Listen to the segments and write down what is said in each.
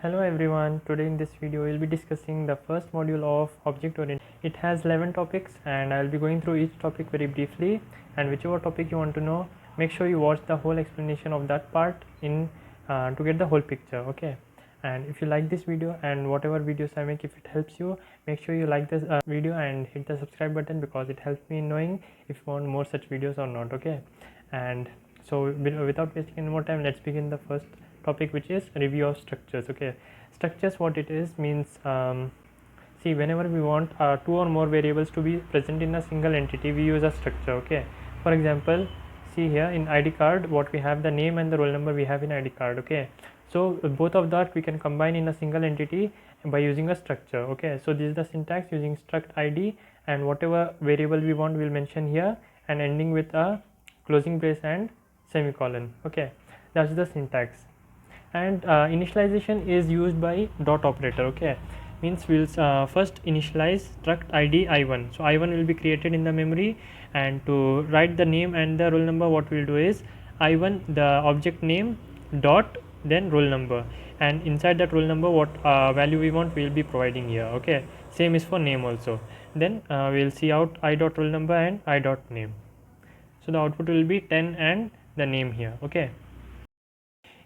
Hello everyone, today in this video we will be discussing the first module of object oriented. It has 11 topics and I will be going through each topic very briefly, and whichever topic you want to know, make sure you watch the whole explanation of that part to get the whole picture, okay? And if you like this video and whatever videos I make, if it helps you, make sure you like this video and hit the subscribe button, because it helps me in knowing if you want more such videos or not, okay? And so without wasting any more time, let's begin the first topic, which is review of structures. Okay, structures, what it is means, see, whenever we want two or more variables to be present in a single entity, we use a structure. Okay, for example, see here in ID card, what we have, the name and the roll number we have in ID card. Okay, so both of that we can combine in a single entity by using a structure. Okay, so this is the syntax, using struct ID, and whatever variable we want we'll mention here, and ending with a closing brace and semicolon. Okay, that's the syntax. And initialization is used by dot operator. Okay, means we'll first initialize struct id i1. So i1 will be created in the memory, and to write the name and the roll number, what we'll do is i1 the object name dot then roll number, and inside that roll number what value we want we'll be providing here. Okay, same is for name also. Then we'll see out I dot roll number and I dot name. So the output will be 10 and the name here. Okay,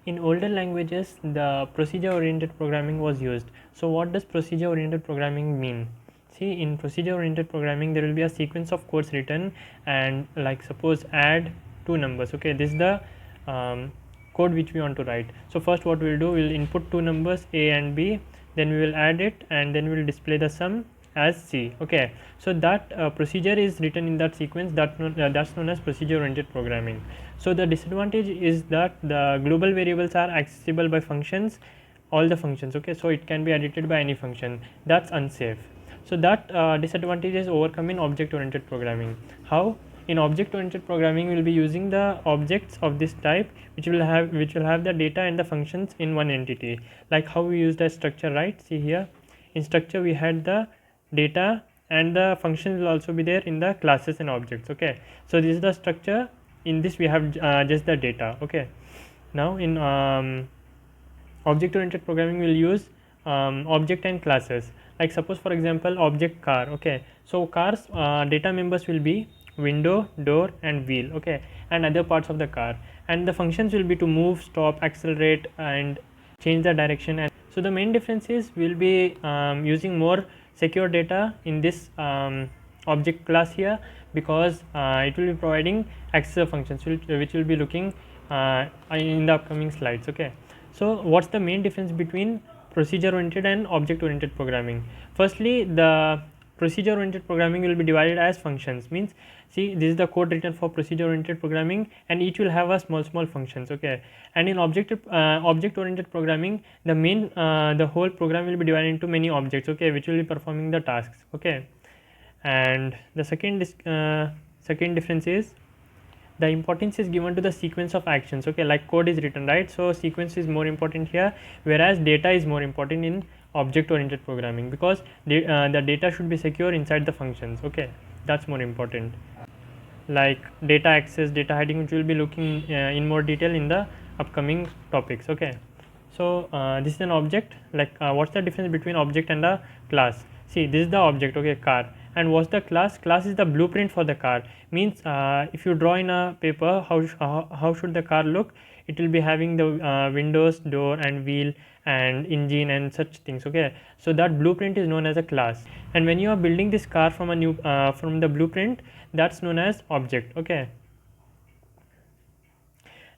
in older languages the procedure oriented programming was used. So what does procedure oriented programming mean? See, in procedure oriented programming there will be a sequence of codes written, and like suppose add two numbers. Okay, this is the code which we want to write. So first what we will do, we will input two numbers a and b, then we will add it, and then we will display the sum as C. Okay, so that procedure is written in that sequence. That's known as procedure oriented programming. So the disadvantage is that the global variables are accessible by functions, all the functions. Okay, so it can be edited by any function. That's unsafe. So that disadvantage is overcome in object oriented programming. How? In object oriented programming we will be using the objects of this type, which will have the data and the functions in one entity, like how we use the structure, right? See here, in structure we had the data, and the functions will also be there in the classes and objects. Okay, so this is the structure. In this we have just the data. Okay, now in object oriented programming we will use object and classes. Like suppose for example object car. Okay, so cars data members will be window, door and wheel. Okay, and other parts of the car, and the functions will be to move, stop, accelerate and change the direction. And so the main difference is we will be using more secure data in this object class here, because it will be providing accessor functions which will be looking in the upcoming slides. Okay, so what's the main difference between procedure oriented and object oriented programming? Firstly, the procedure oriented programming will be divided as functions. Means, see, this is the code written for procedure oriented programming, and each will have a small functions. Okay, and in object oriented programming, the whole program will be divided into many objects. Okay, which will be performing the tasks. Okay, and the second difference is the importance is given to the sequence of actions. Okay, like code is written, right? So sequence is more important here, whereas data is more important in object oriented programming, because the data should be secure inside the functions. Okay, that's more important, like data access, data hiding, which will be looking in more detail in the upcoming topics. Okay, so this is an object. Like what's the difference between object and a class? See, this is the object. Okay, car. And what's the class? Class is the blueprint for the car. Means if you draw in a paper how should the car look, it will be having the windows, door and wheel and engine and such things. Okay, so that blueprint is known as a class, and when you are building this car from a new from the blueprint, that's known as object. Okay,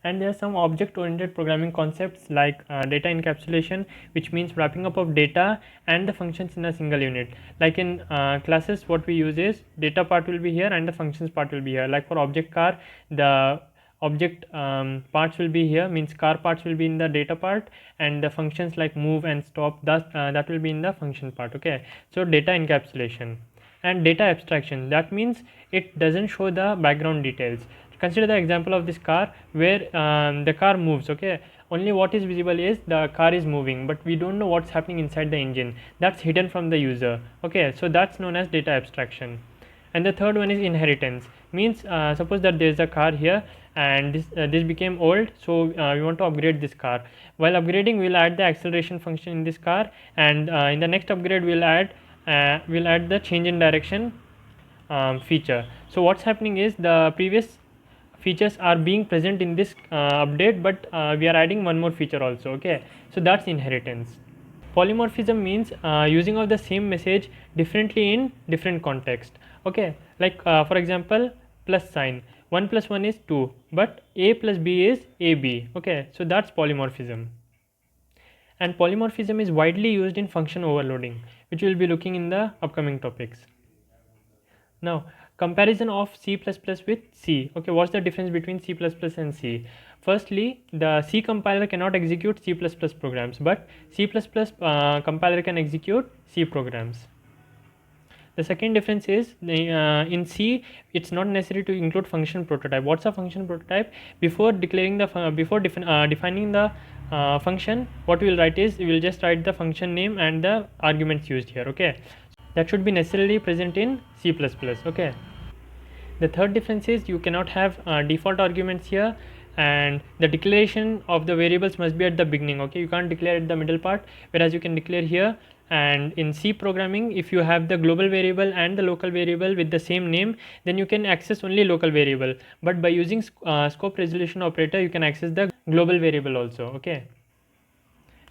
and there are some object oriented programming concepts like data encapsulation, which means wrapping up of data and the functions in a single unit. Like in classes, what we use is data part will be here and the functions part will be here. Like for object car, the object parts will be here, means car parts will be in the data part, and the functions like move and stop, that will be in the function part. Okay, so data encapsulation. And data abstraction, that means it doesn't show the background details. Consider the example of this car where the car moves. Okay, only what is visible is the car is moving, but we don't know what's happening inside the engine. That's hidden from the user. Okay, so that's known as data abstraction. And the third one is inheritance. Means suppose that there is a car here, and this became old, so we want to upgrade this car. While upgrading, we'll add the acceleration function in this car, and in the next upgrade we'll add the change in direction feature. So what's happening is the previous features are being present in this update, but we are adding one more feature also. Okay, so that's inheritance. Polymorphism means using of the same message differently in different context. Okay, like for example, plus sign, 1 plus 1 is 2, but a plus b is ab. Okay, so that's polymorphism. And polymorphism is widely used in function overloading, which we will be looking in the upcoming topics. Now, comparison of C++ with C. Okay, what's the difference between C++ and C? Firstly, the C compiler cannot execute C++ programs, but C++ compiler can execute C programs. The second difference is in C, it's not necessary to include function prototype. What's a function prototype? Before declaring the defining the function, what we will write is we will just write the function name and the arguments used here. Okay, that should be necessarily present in C++. Okay. The third difference is you cannot have default arguments here, and the declaration of the variables must be at the beginning. Okay, you can't declare at the middle part, whereas you can declare here. And in C programming, if you have the global variable and the local variable with the same name, then you can access only local variable, but by using scope resolution operator, you can access the global variable also. Okay,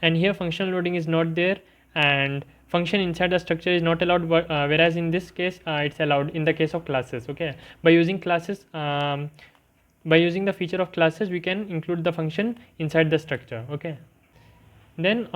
and here functional loading is not there, and function inside the structure is not allowed, whereas in this case it's allowed in the case of classes. Okay, by using classes, by using the feature of classes, we can include the function inside the structure. Okay, then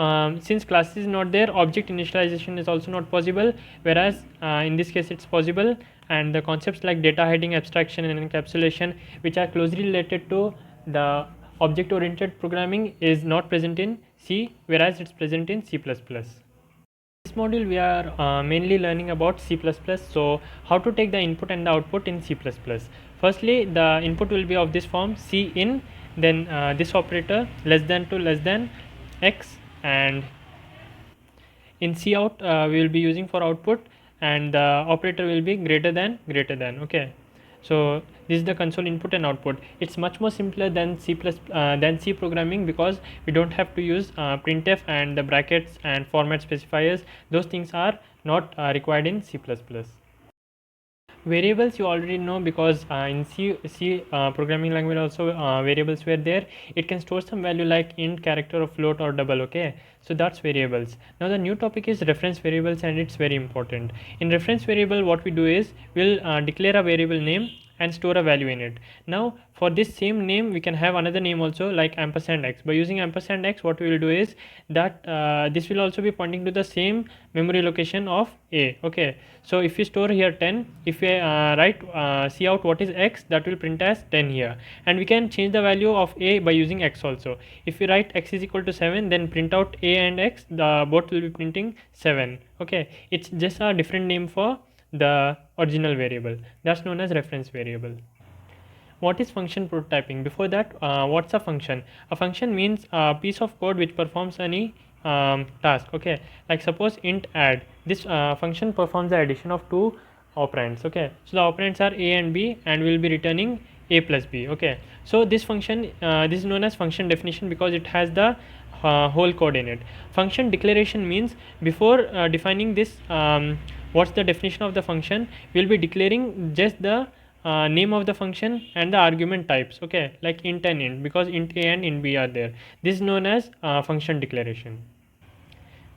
since class is not there, object initialization is also not possible, whereas in this case it's possible. And the concepts like data hiding, abstraction and encapsulation, which are closely related to the object oriented programming, is not present in C, whereas it's present in C++. This module we are mainly learning about C++. So how to take the input and the output in C++. Firstly, the input will be of this form, C in, then this operator less than to less than x, and in C out we will be using for output, and the operator will be greater than. Okay, so this is the console input and output. It's much more simpler than C programming, because we don't have to use printf and the brackets and format specifiers. Those things are not required in C++. Variables you already know, because in C programming language also variables were there. It can store some value like int, character, or float, or double. Okay, so that's variables. Now the new topic is reference variables, and it's very important. In reference variable, what we do is we'll declare a variable name and store a value in it. Now for this same name, we can have another name also, like ampersand x. By using ampersand x, what we will do is that this will also be pointing to the same memory location of a. Okay, so if you store here 10, if we write see out what is x, that will print as 10 here, and we can change the value of a by using x also. If we write x is equal to 7, then print out a and x, the both will be printing 7. Okay, it's just a different name for the original variable. That's known as reference variable. What is function prototyping? Before that, what's a function? A function means a piece of code which performs any task. Okay, like suppose int add. This function performs the addition of two operands. Okay, so the operands are a and b, and we will be returning a plus b. Okay, so this function, this is known as function definition, because it has the whole code in it. Function declaration means before defining this, what's the definition of the function, we'll be declaring just the name of the function and the argument types. Okay, like int and int, because int a and int b are there. This is known as function declaration.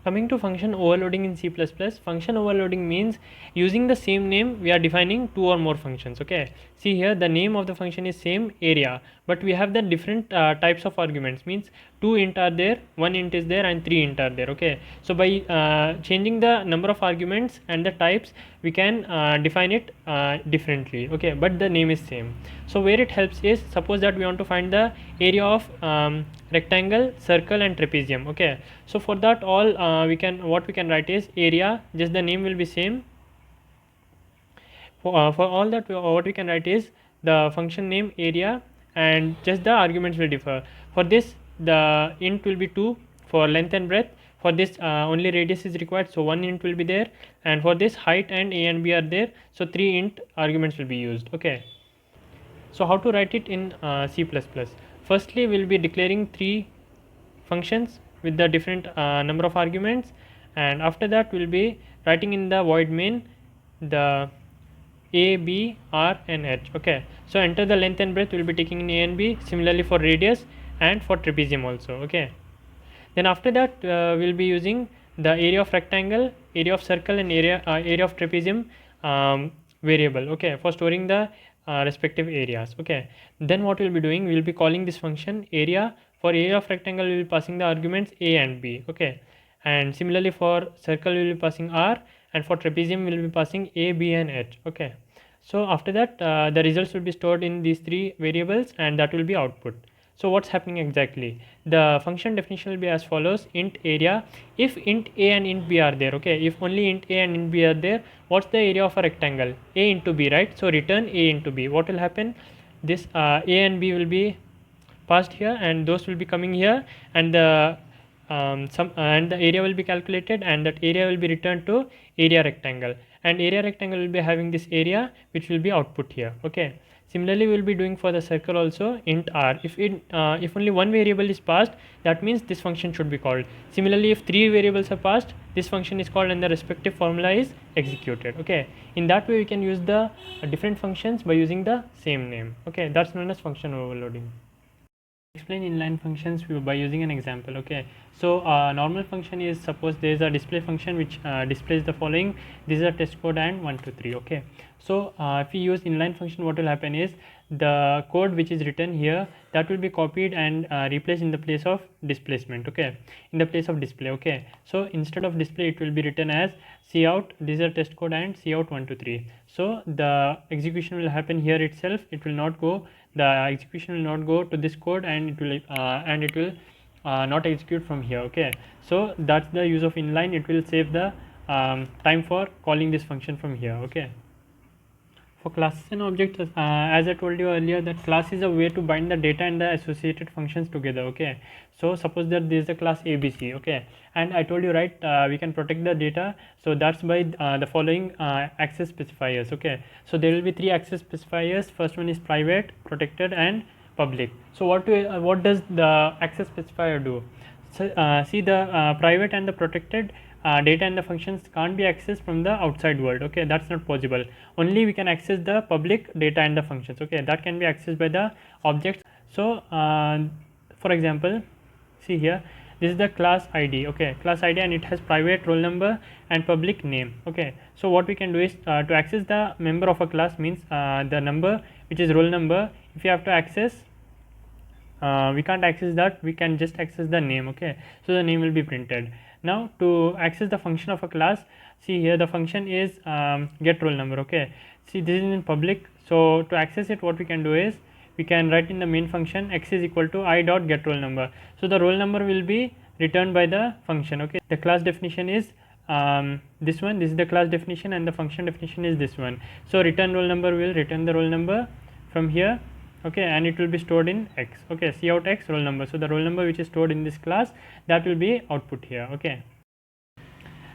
Coming to function overloading in C++, function overloading means using the same name we are defining two or more functions. Okay, see here the name of the function is same area, but we have the different types of arguments, means 2 int are there, 1 int is there, and 3 int are there. Okay, so by changing the number of arguments and the types, we can define it differently. Okay, but the name is same. So where it helps is, suppose that we want to find the area of rectangle, circle, and trapezium. Okay, so for that all what we can write is area, just the name will be same. For all that, what we can write is the function name area, and just the arguments will differ. For this, the int will be 2 for length and breadth. For this, only radius is required, so 1 int will be there, and for this height and a and b are there, so 3 int arguments will be used. Okay, So how to write it in C++? Firstly, we'll be declaring 3 functions with the different number of arguments, and after that we'll be writing in the void main the a, b, r and h. Okay, so enter the length and breadth, we'll be taking in a and b, similarly for radius and for trapezium also. Okay, then after that we'll be using the area of rectangle, area of circle and area of trapezium variable, okay, for storing the respective areas. Okay, then what we'll be doing, we'll be calling this function area. For area of rectangle we will be passing the arguments a and b. Okay, and similarly for circle we will be passing r, and for trapezium we will be passing a, b and h. Okay, so after that the results will be stored in these 3 variables, and that will be output. So what's happening exactly? The function definition will be as follows: int area. If int a and int b are there, okay, if only int a and int b are there, what's the area of a rectangle? A into b, right? So return a into b. What will happen? This a and b will be passed here, and those will be coming here, and the the area will be calculated, and that area will be returned to area rectangle, and area rectangle will be having this area which will be output here. Okay, similarly we will be doing for the circle also int r. If only one variable is passed, that means this function should be called. Similarly, if 3 variables are passed, this function is called and the respective formula is executed. Okay, in that way we can use the different functions by using the same name. Okay, that's known as function overloading. Explain inline functions by using an example. Okay, so normal function is, suppose there is a display function which displays the following. This is a test code and 1 2 3. Okay, so if we use inline function, what will happen is the code which is written here, that will be copied and replaced in the place of displacement. Okay, in the place of display. Okay, so instead of display it will be written as cout. This is a test code and cout 1 2 3. So the execution will happen here itself. It will not go, the execution will not go to this code, and it will not execute from here. Okay, so that's the use of inline. It will save the time for calling this function from here. Okay, for classes and objects, as I told you earlier, that class is a way to bind the data and the associated functions together. Okay, so suppose that there is a class ABC. Okay, and I told you, right, we can protect the data, so that's by the following access specifiers. Okay, so there will be 3 access specifiers. First one is private, protected and public. So what does the access specifier do? So see, the private and the protected data and the functions can't be accessed from the outside world. Okay, that's not possible. Only we can access the public data and the functions. Okay, that can be accessed by the objects. So for example, see here, this is the class ID. Okay, class ID, and it has private roll number and public name. Okay, so what we can do is to access the member of a class, means the number which is roll number, if you have to access, we can't access that, we can just access the name. Okay, so the name will be printed. Now to access the function of a class, see here the function is get roll number. Okay, see this is in public, so to access it, what we can do is we can write in the main function x is equal to I dot get roll number. So the roll number will be returned by the function. Okay, the class definition is this one, this is the class definition, and the function definition is this one. So return roll number will return the roll number from here. Okay, and it will be stored in x. Okay, cout x roll number. So the roll number which is stored in this class, that will be output here. Okay,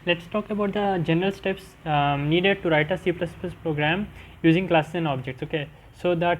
let's talk about the general steps needed to write a C++ program using classes and objects. Okay, so that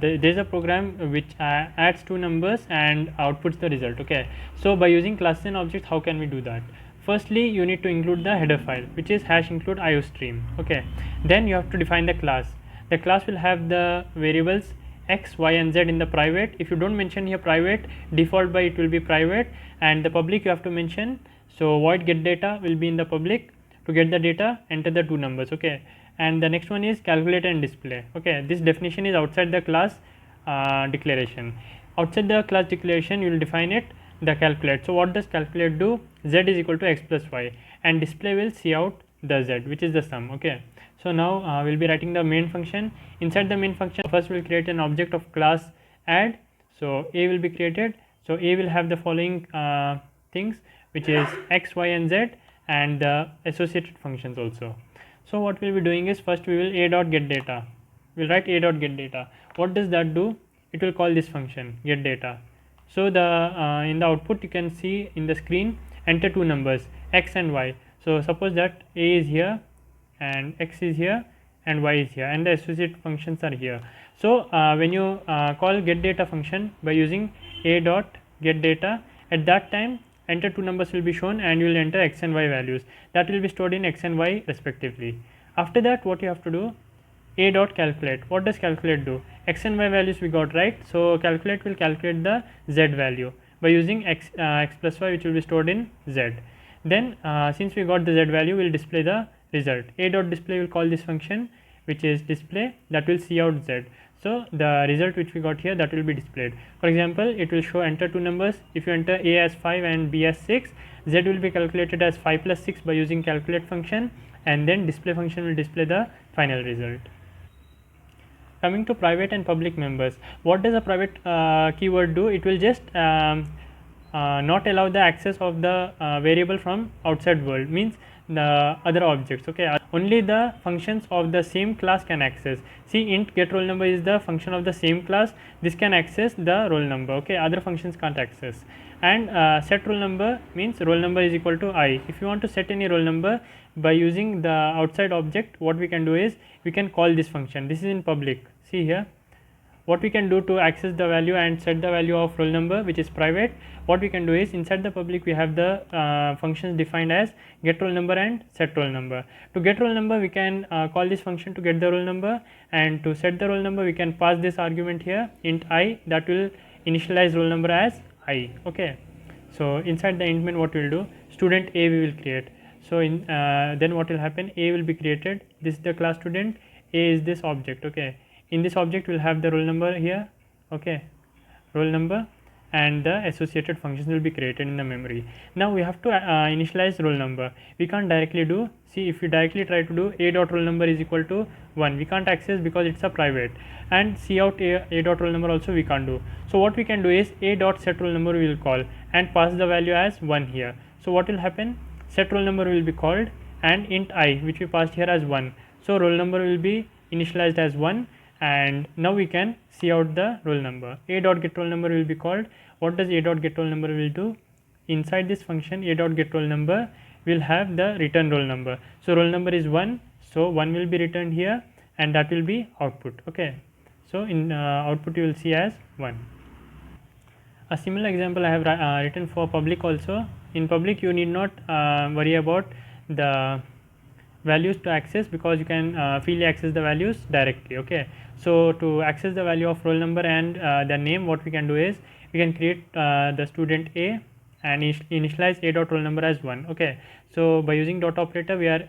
there is a program which adds 2 numbers and outputs the result. Okay, so by using classes and objects, how can we do that? Firstly, you need to include the header file, which is #include iostream. Okay, then you have to define the class. The class will have the variables x, y and z in the private. If you don't mention here private, default by it will be private, and the public you have to mention. So void get data will be in the public. To get the data, enter the 2 numbers. Okay, and the next one is calculate and display. Okay, this definition is outside the class declaration. Outside the class declaration, you will define it, the calculate. So what does calculate do? Z is equal to x plus y, and display will cout the z, which is the sum. Okay, so now we'll be writing the main function. Inside the main function, first we'll create an object of class add. So a will be created. So a will have the following things, which is x, y and z, and the associated functions also. So what we'll be doing is, first we will a dot get data. We'll write a dot get data. What does that do? It will call this function get data. So the in the output you can see in the screen, enter 2 numbers x and y. So suppose that a is here and x is here, and y is here, and the associated functions are here. So when you call get data function by using a dot get data, at that time enter two numbers will be shown and you will enter x and y values that will be stored in x and y respectively. After that, what you have to do, a dot calculate. What does calculate do? X and y values we got right, so calculate will calculate the z value by using x plus y, which will be stored in z. Then since we got the z value, we will display the result. A dot display will call this function which is display, that will see out z. So the result which we got here, that will be displayed. For example, it will show enter two numbers. If you enter a as 5 and b as 6, z will be calculated as 5 plus 6 by using calculate function, and then display function will display the final result. Coming to private and public members, what does a private keyword do? It will just not allow the access of the variable from outside world, means the other objects. Okay, only the functions of the same class can access. See, int get roll number is the function of the same class, this can access the roll number. Okay, other functions can't access. And set roll number means roll number is equal to I. If you want to set any roll number by using the outside object, what we can do is we can call this function. This is in public. See here, what we can do to access the value and set the value of roll number, which is private, what we can do is inside the public we have the functions defined as get roll number and set roll number. To get roll number, we can call this function to get the roll number, and to set the roll number we can pass this argument here int I, that will initialize roll number as I. Okay, so inside the int main what we will do, student A we will create. So in then what will happen, A will be created, this is the class student, A is this object. Okay, in this object we will have the roll number here. Okay, roll number, and the associated functions will be created in the memory. Now we have to initialize roll number. We can't directly do, see, if we directly try to do a dot roll number is equal to 1, we can't access because it's a private, and see out a dot roll number also we can't do. So what we can do is a dot set roll number we will call and pass the value as 1 here. So what will happen, set roll number will be called and int I, which we passed here as 1, so roll number will be initialized as 1, and now we can see out the roll number. A dot get roll number will be called. What does a dot get roll number will do? Inside this function a dot get roll number will have the return roll number. So roll number is 1, so 1 will be returned here, and that will be output. Okay, so in output you will see as 1. A similar example I have written for public also. In public you need not worry about the values to access, because you can freely access the values directly. Okay, so to access the value of roll number and the name, what we can do is we can create the student A and initialize a dot roll number as 1. Okay, so by using dot operator we are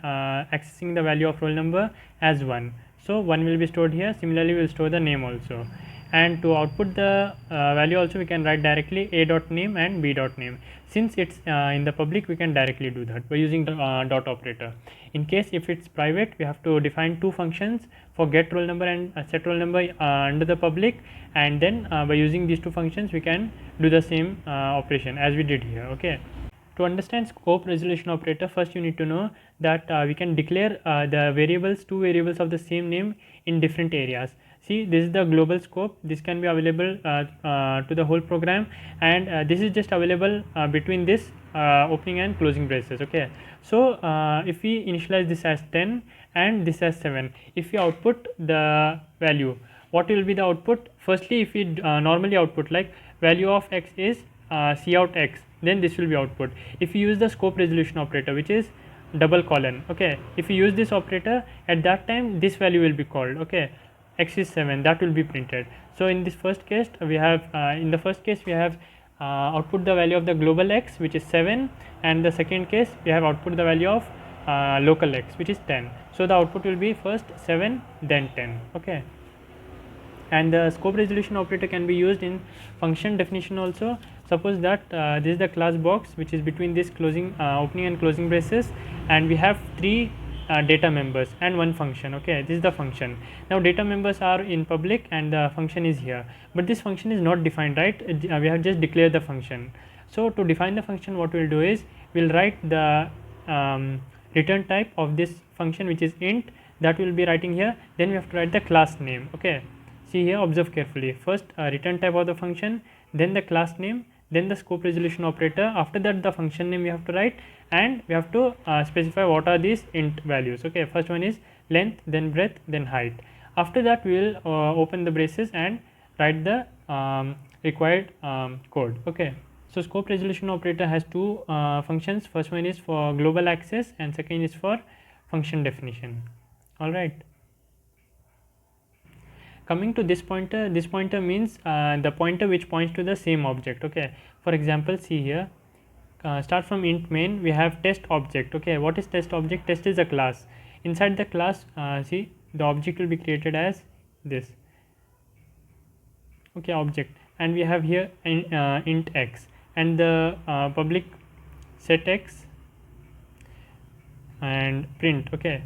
accessing the value of roll number as 1, so 1 will be stored here. Similarly we will store the name also, and to output the value also we can write directly a dot name and b dot name. Since it's in the public, we can directly do that by using the dot operator. In case if it's private, we have to define two functions for get roll number and set roll number under the public, and then by using these two functions we can do the same operation as we did here. Okay, to understand scope resolution operator, first you need to know that we can declare the variables, two variables of the same name in different areas. See, this is the global scope, this can be available to the whole program, and this is just available between this opening and closing braces. Okay, so if we initialize this as 10 and this as 7, if we output the value, what will be the output? Firstly, if we normally output like value of x is cout x, then this will be output. If you use the scope resolution operator, which is double colon, okay, if you use this operator, at that time this value will be called. Okay, x is 7, that will be printed. So in this first case we have output the value of the global x, which is 7, and the second case we have output the value of local x, which is 10. So the output will be first 7 then 10. Okay, and the scope resolution operator can be used in function definition also. Suppose that this is the class box which is between this closing opening and closing braces, and we have three data members and one function. Okay, this is the function. Now data members are in public and the function is here, but this function is not defined, right? We have just declared the function. So to define the function, what we will do is we will write the return type of this function, which is int, that we will be writing here. Then we have to write the class name. Okay, see here, observe carefully. First return type of the function, then the class name, then the scope resolution operator. After that the function name we have to write, and we have to specify what are these int values. Okay, first one is length, then breadth, then height. After that we will open the braces and write the required code. Okay. So scope resolution operator has two functions. First one is for global access and second is for function definition. All right. Coming to this pointer means the pointer which points to the same object. Okay. For example, see here, start from int main, we have test object. Okay. What is test object? Test is a class. Inside the class, see, the object will be created as this. Okay, object, and we have here int x and the public set x and print. Okay.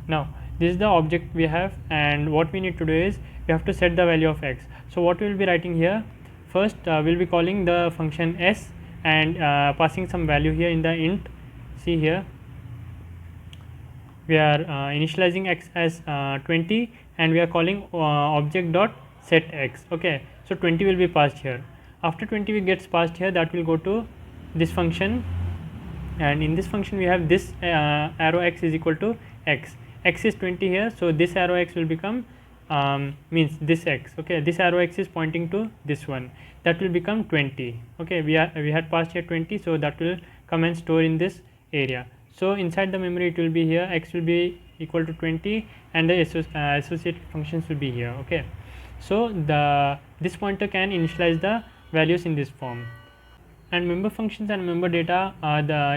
Now this is the object we have, and what we need to do is we have to set the value of x. So what we will be writing here, first we will be calling the function s and passing some value here in the int. See here, we are initializing x as 20 and we are calling object dot set x. Okay. So 20 will be passed here. After 20 gets passed here, that will go to this function, and in this function we have this arrow x is equal to x. X is 20 here, so this arrow x will become means this x. Okay, this arrow x is pointing to this one, that will become 20. Okay, we had passed here 20, so that will come and store in this area. So inside the memory it will be here, x will be equal to 20 and the associated functions will be here. Okay, so this pointer can initialize the values in this form. And member functions and member data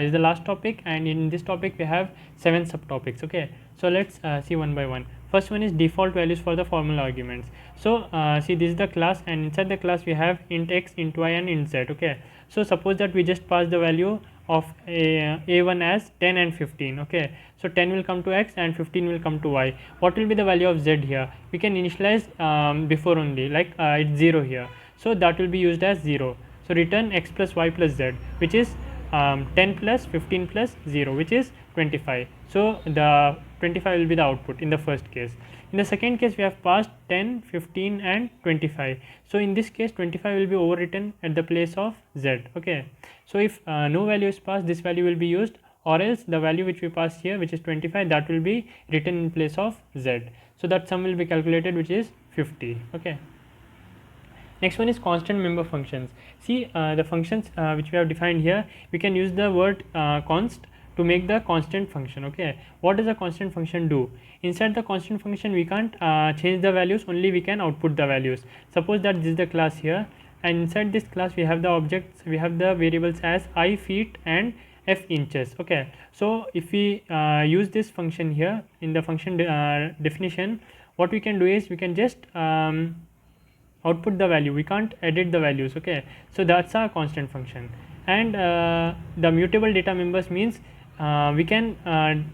is the last topic, and in this topic we have 7 subtopics. Okay, so let's see one by one. First one is default values for the formal arguments. So see, this is the class, and inside the class we have int x, int y and int z. Okay, so suppose that we just pass the value of a1 as 10 and 15. Okay, so 10 will come to x and 15 will come to y. What will be the value of z here? We can initialize before only, like it's 0 here, so that will be used as 0. So return x plus y plus z, which is 10 plus 15 plus 0, which is 25. So the 25 will be the output in the first case. In the second case we have passed 10, 15 and 25. So in this case 25 will be overwritten at the place of z. Okay, so if no value is passed, this value will be used, or else the value which we passed here, which is 25, that will be written in place of z. So that sum will be calculated, which is 50. Okay. Next one is constant member functions. See, the functions which we have defined here, we can use the word const to make the constant function. Okay, what does a constant function do? Inside the constant function we can't change the values, only we can output the values. Suppose that this is the class here, and inside this class we have the objects, we have the variables as I feet and f inches. Okay, so if we use this function here in the function definition, what we can do is we can just output the value, we can't edit the values. Okay, so that's a constant function. And the mutable data members means we can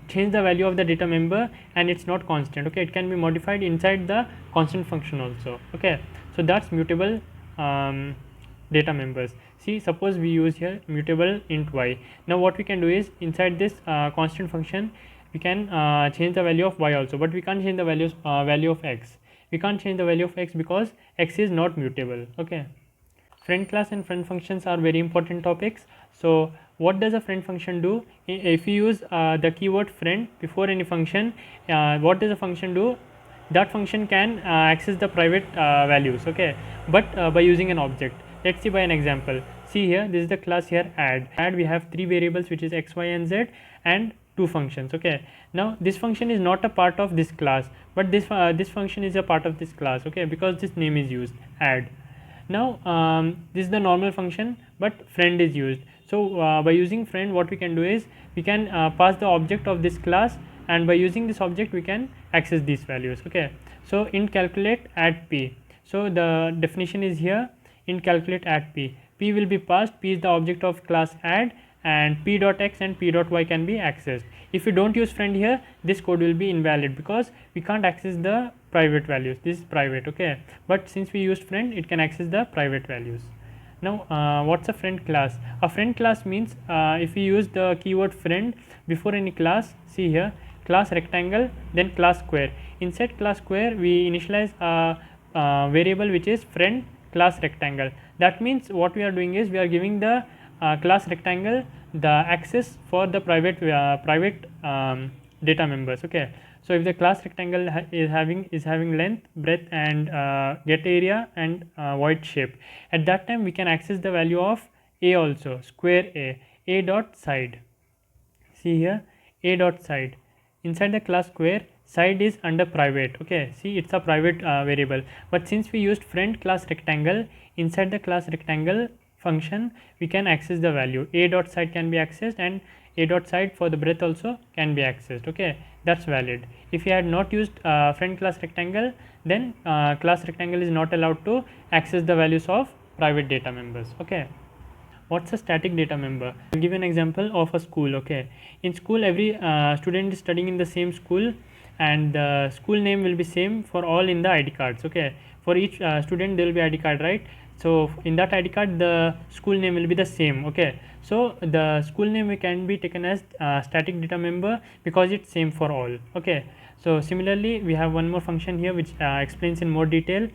change the value of the data member and it's not constant. Okay, it can be modified inside the constant function also. Okay, so that's mutable data members. See, suppose we use here mutable int y. Now what we can do is inside this constant function we can change the value of y also, but we can't change the value of x. We can't change the value of x because x is not mutable. Okay, friend class and friend functions are very important topics. So what does a friend function do? If you use the keyword friend before any function, what does a function do? That function can access the private values. Okay, but by using an object. Let's see by an example. See here, this is the class here add. We have 3 variables, which is x, y and z, and 2 functions. Okay, now this function is not a part of this class, but this function is a part of this class. Okay, because this name is used, add. Now this is the normal function, but friend is used. So by using friend, what we can do is we can pass the object of this class, and by using this object we can access these values. Okay, so int calculate add p. So the definition is here, int calculate add p. P will be passed, p is the object of class add, and p dot x and p dot y can be accessed. If you don't use friend here, this code will be invalid because we can't access the private values. This is private. Okay, but since we used friend, it can access the private values. Now what's a friend class? A friend class means if we use the keyword friend before any class, see here, class rectangle, then class square. Inside class square we initialize a variable which is friend class rectangle. That means what we are doing is we are giving the class rectangle the access for the private data members. Okay, So if the class rectangle is having length, breadth, and get area and void shape, at that time we can access the value of a also, square a dot side. See here, a dot side, inside the class square, side is under private. Okay, see, it's a private variable, but since we used friend class rectangle, inside the class rectangle function we can access the value. A dot side can be accessed, and a dot side for the breadth also can be accessed. Okay, that's valid. If you had not used friend class rectangle, then class rectangle is not allowed to access the values of private data members. Okay, what's a static data member? I'll give you an example of a school. Okay, in school every student is studying in the same school, and the school name will be same for all in the ID cards. Okay, for each student there will be ID card, right? So in that ID card the school name will be the same. Okay, so the school name can be taken as static data member because it's same for all. Okay, so similarly we have one more function here which explains in more detail.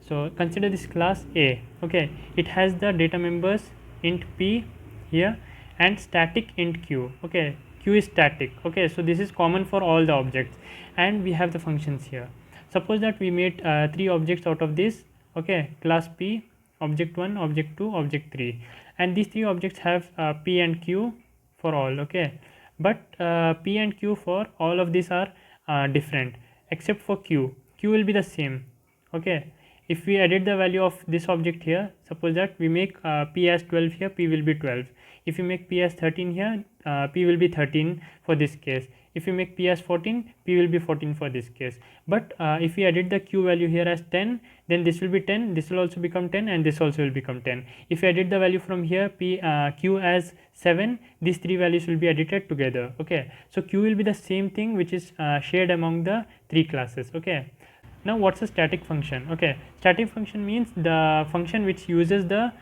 So consider this class A. Okay, it has the data members int p here and static int q. Okay, q is static. Okay, so this is common for all the objects, and we have the functions here. Suppose that we made 3 objects out of this. Okay, class p, object 1, object 2, object 3, and these 3 objects have p and q for all. Okay, but p and q for all of these are different except for q. Q will be the same. Okay, if we edit the value of this object here, suppose that we make p as 12 here, p will be 12. If you make p as 13 here, p will be 13 for this case. If you make p as 14, p will be 14 for this case. But if we edit the q value here as 10, then this will be 10, this will also become 10, and this also will become 10. If you edit the value from here, q as 7, these 3 values will be edited together. Okay, so q will be the same thing which is shared among the 3 classes. Okay, now what's a static function? Okay, static function means the function which uses the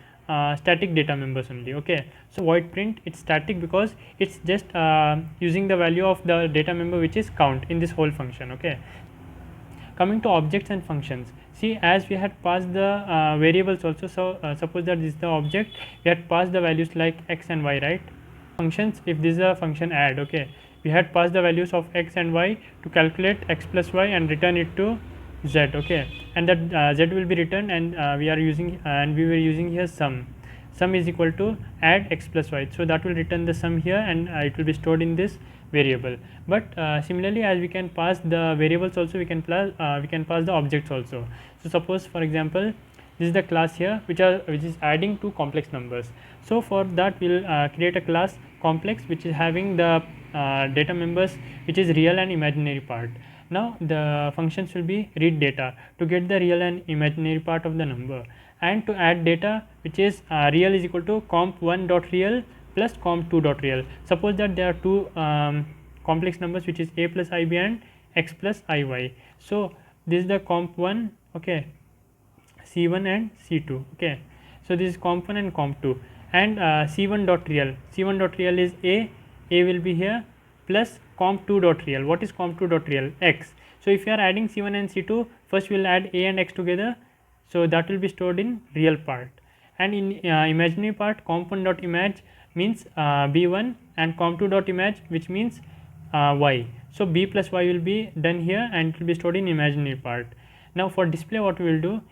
static data members only. Okay, so void print, it's static because it's just using the value of the data member which is count in this whole function. Okay, coming to objects and functions, see, as we had passed the variables also, so suppose that this is the object, we had passed the values like x and y, right? Functions, if this is a function add, okay, we had passed the values of x and y to calculate x plus y and return it to z. Okay, and that z will be returned, and we were using here sum is equal to add x plus y, so that will return the sum here, and it will be stored in this variable. But similarly, as we can pass the variables also, we can pass the objects also. So suppose, for example, this is the class here which is adding 2 complex numbers. So for that we will create a class complex which is having the data members which is real and imaginary part. Now the functions will be read data to get the real and imaginary part of the number, and to add data which is real is equal to comp1 dot real plus comp2 dot real. Suppose that there are 2 complex numbers which is a plus ib and x plus iy. So this is the comp1, okay, c1 and c2. Okay, so this is comp1 and comp2, and c1 dot real is a will be here plus comp2 dot real. What is comp2 dot real? X. So if you are adding c1 and c2, first we will add a and x together, so that will be stored in real part. And in imaginary part, comp1 dot image means b1, and comp2 dot image which means y. So b plus y will be done here, and it will be stored in imaginary part. Now for display, what we will do,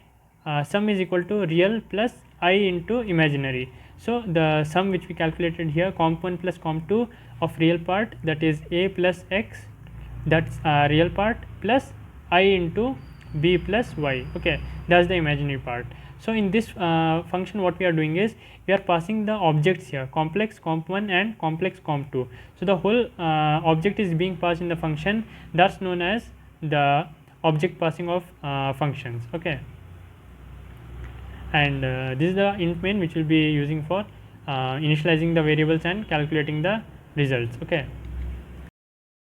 sum is equal to real plus I into imaginary. So the sum which we calculated here, comp1 plus comp2 of real part, that is a plus x, that's real part, plus I into b plus y. Okay, that's the imaginary part. So in this function, what we are doing is we are passing the objects here, complex comp1 and complex comp2. So the whole object is being passed in the function. That's known as the object passing of functions. Okay, and this is the int main which will be using for initializing the variables and calculating the results. Okay.